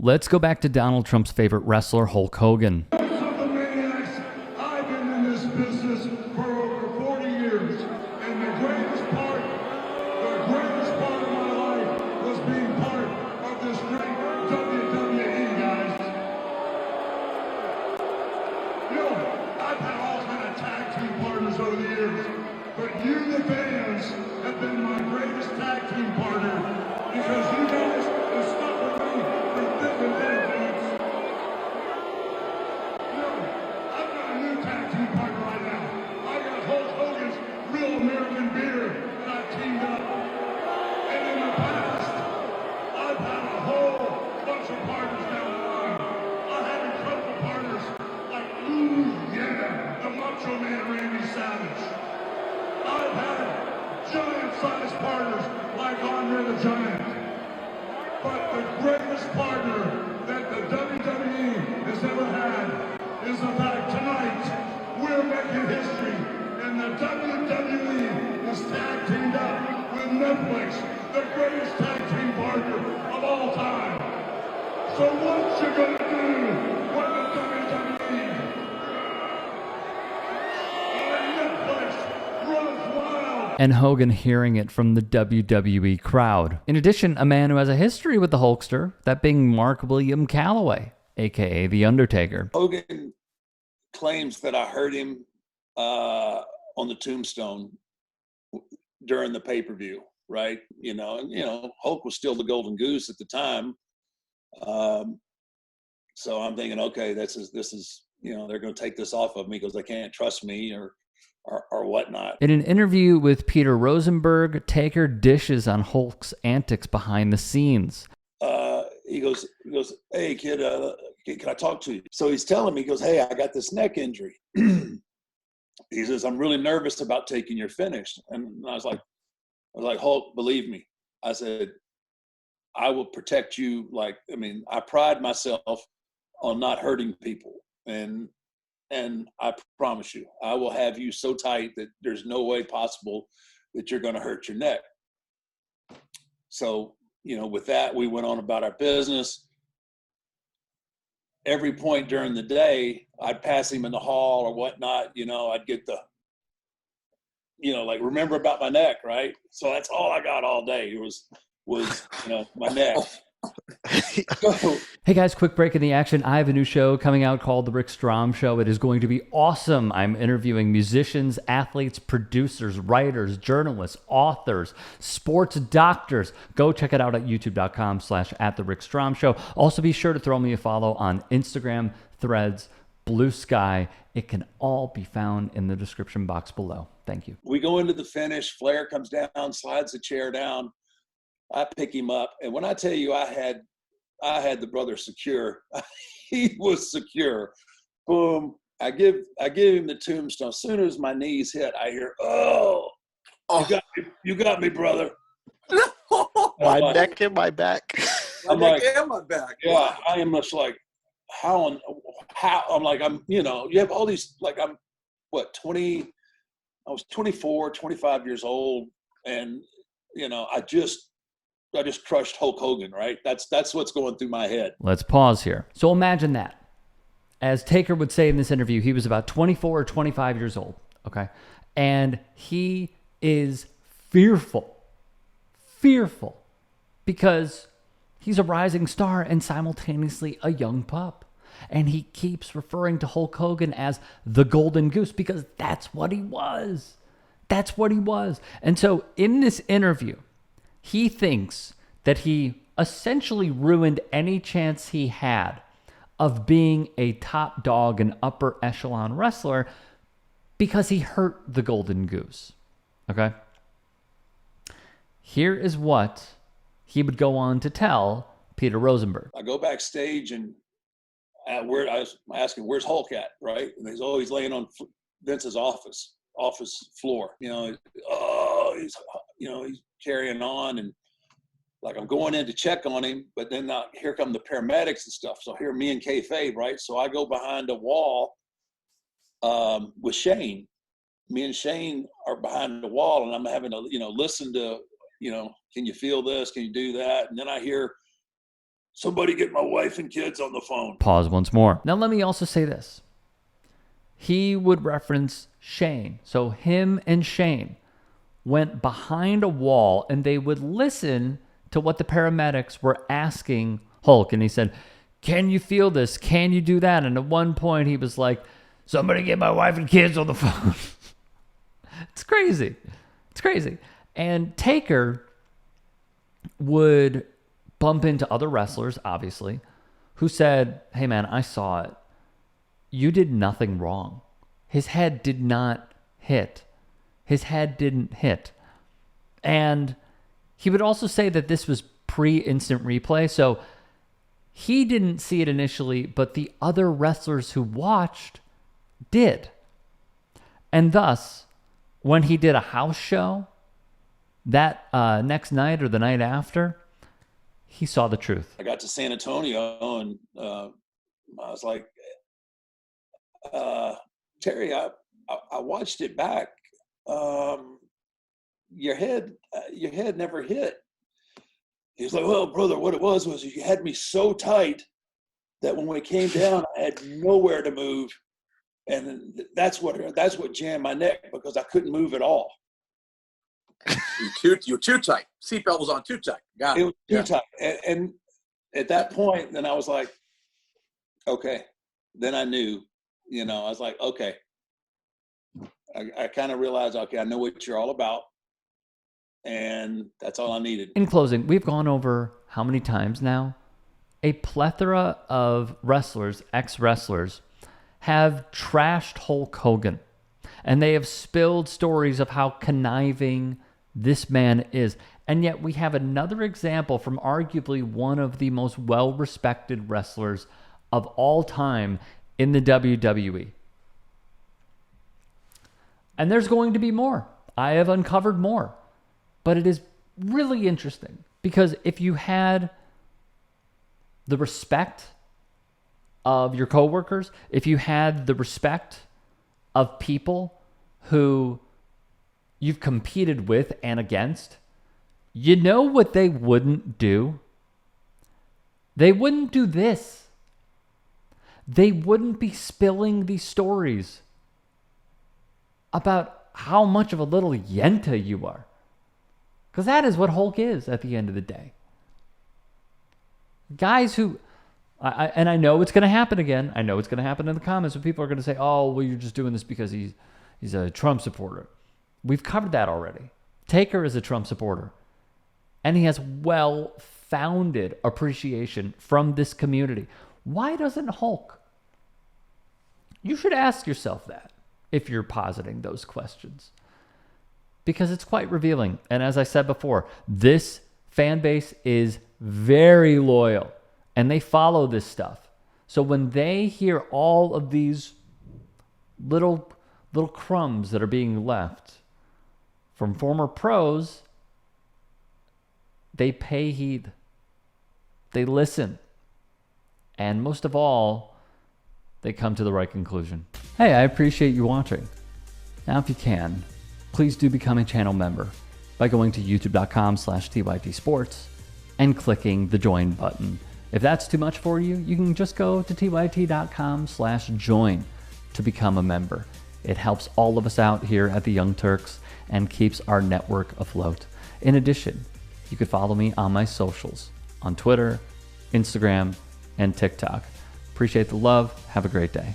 Let's go back to Donald Trump's favorite wrestler, Hulk Hogan. I've been in this business for over 40 years, and the greatest part of my life was being part of this great WWE, guys. You know, I've had all kind of tag team partners over the years, but you, the fans, have been my greatest tag team partner because you guys have stuck with me through thick and thin, folks. I've got a new tag team partner right now. I got Hulk Hogan's Real American Beer that I've teamed up. And in the past, I've had a whole bunch of partners down the line. I've had incredible partners like, the Macho Man Randy Savage. I've had giant-sized partners like Andre the Giant. But the greatest partner that the WWE has ever had is the fact tonight we're making history, and the WWE is tag teamed up with Netflix, the greatest tag team partner of all time. So what you gonna do when the WWE and Netflix runs wild? And Hogan hearing it from the WWE crowd. In addition, a man who has a history with the Hulkster, that being Mark William Calloway, aka The Undertaker. Hogan claims that I heard him on the Tombstone during the pay-per-view, right? And Hulk was still the golden goose at the time. So I'm thinking, okay, this is they're going to take this off of me because they can't trust me or whatnot. In an interview with Peter Rosenberg, Taker dishes on Hulk's antics behind the scenes. He goes, hey kid, can I talk to you? So he's telling me, he goes, hey, I got this neck injury. He says, I'm really nervous about taking your finish. And I was like, Hulk, believe me. I said, I will protect you. I pride myself on not hurting people. And I promise you, I will have you so tight that there's no way possible that you're going to hurt your neck. So, with that, we went on about our business. Every point during the day, I'd pass him in the hall or whatnot, I'd get remember about my neck, right? So that's all I got all day. It was my neck. Hey guys, quick break in the action. I have a new show coming out called The Rick Strom Show. It is going to be awesome. I'm interviewing musicians, athletes, producers, writers, journalists, authors, sports doctors. Go check it out at youtube.com/@TheRickStromShow. Also be sure to throw me a follow on Instagram, Threads, Blue Sky. It can all be found in the description box below. Thank you. We go into the finish. Flair comes down, slides the chair down. I pick him up, and when I tell you I had the brother secure, he was secure. Boom! I give him the tombstone. As soon as my knees hit, I hear, "Oh, you got me, brother." My neck and my back. My neck and my back. Yeah, I am just like, how I'm like, you have all these, I'm 20. I was 24, 25 years old, and I just crushed Hulk Hogan, right? That's what's going through my head. Let's pause here. So imagine that. As Taker would say in this interview, he was about 24 or 25 years old, okay? And he is fearful because he's a rising star and simultaneously a young pup. And he keeps referring to Hulk Hogan as the Golden Goose because that's what he was. That's what he was. And so in this interview, he thinks that he essentially ruined any chance he had of being a top dog and upper echelon wrestler because he hurt the Golden Goose. Okay? Here is what he would go on to tell Peter Rosenberg. I go backstage and I was asking, where's Hulk at, right? And he's always laying on Vince's office floor. He's carrying on, and I'm going in to check on him, but then here come the paramedics and stuff. So here, me and kayfabe, right? So I go behind a wall with Shane. Me and Shane are behind the wall, and I'm having to, listen to, can you feel this? Can you do that? And then I hear somebody get my wife and kids on the phone. Pause once more. Now, let me also say this. He would reference Shane. So him and Shane went behind a wall and they would listen to what the paramedics were asking Hulk. And he said, can you feel this? Can you do that? And at one point he was like, somebody get my wife and kids on the phone. It's crazy. It's crazy. And Taker would bump into other wrestlers, obviously, who said, hey man, I saw it. You did nothing wrong. His head did not hit. His head didn't hit. And he would also say that this was pre-instant replay. So he didn't see it initially, but the other wrestlers who watched did. And thus, when he did a house show that next night or the night after, he saw the truth. I got to San Antonio and I was like, Terry, I watched it back. Your head never hit. He was like, well, brother, what it was you had me so tight that when we came down, I had nowhere to move. And that's what jammed my neck because I couldn't move at all. You're too tight. Seatbelt was on too tight. Got it. It was too tight. And at that point, then I was like, okay. Then I knew, I was like, okay. I kind of realized, okay, I know what you're all about. And that's all I needed. In closing, we've gone over how many times now? A plethora of wrestlers, ex-wrestlers, have trashed Hulk Hogan. And they have spilled stories of how conniving this man is. And yet we have another example from arguably one of the most well-respected wrestlers of all time in the WWE. And there's going to be more. I have uncovered more. But it is really interesting because if you had the respect of your coworkers, if you had the respect of people who you've competed with and against, you know what they wouldn't do? They wouldn't do this. They wouldn't be spilling these stories about how much of a little yenta you are. Because that is what Hulk is at the end of the day. Guys who, and I know it's going to happen again. I know it's going to happen in the comments when people are going to say, oh, well, you're just doing this because he's a Trump supporter. We've covered that already. Taker is a Trump supporter. And he has well-founded appreciation from this community. Why doesn't Hulk? You should ask yourself that if you're positing those questions. Because it's quite revealing. And as I said before, this fan base is very loyal. And they follow this stuff. So when they hear all of these little crumbs that are being left from former pros, they pay heed. They listen. And most of all, they come to the right conclusion. Hey, I appreciate you watching. Now, if you can, please do become a channel member by going to youtube.com/TYTsports and clicking the join button. If that's too much for you, you can just go to tyt.com/join to become a member. It helps all of us out here at the Young Turks and keeps our network afloat. In addition, you could follow me on my socials on Twitter, Instagram, and TikTok. Appreciate the love. Have a great day.